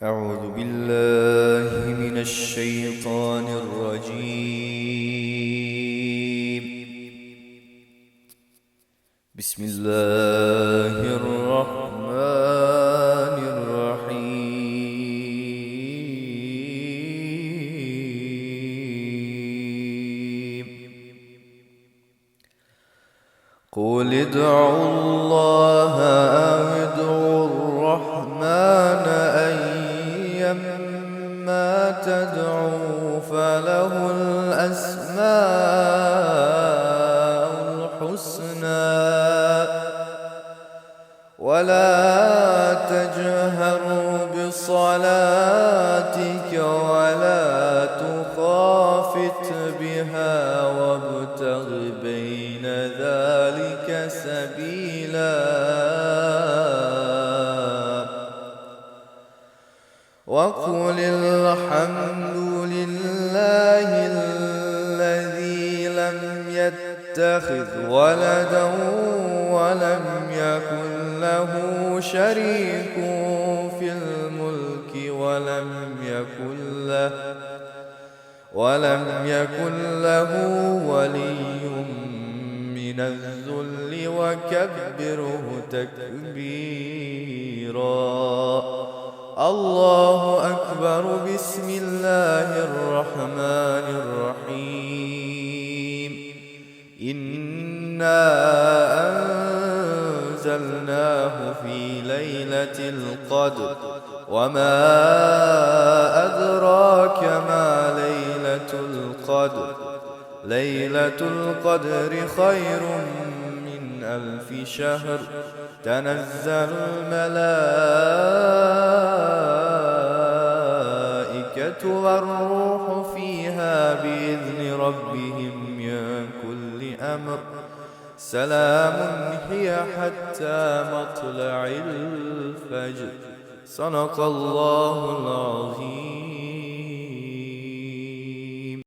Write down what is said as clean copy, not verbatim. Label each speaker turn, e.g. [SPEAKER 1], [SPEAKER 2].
[SPEAKER 1] أعوذ بالله من الشيطان الرجيم. بسم الله الرحمن الرحيم. قل ادعوا الله أو ادعوا الرحمن أيما تدعوا فله الأسماء الحسنى ولا تجهر بصلاتك ولا تخافت بها وابتغ بين ذلك سبيلا وقل الحمد لله الذي لم يتخذ ولدا ولم يكن له شريك في الملك ولم يكن له ولي من الذل وكبره تكبيرا. الله أكبر. بسم الله الرحمن الرحيم. إنا أنزلناه في ليلة القدر وما أدراك ما ليلة القدر. ليلة القدر خير من 1000 شهر. تنزل الملائكة والروح فيها بإذن ربهم من كل أمر. سلام هي حتى مطلع الفجر. صدق الله العظيم.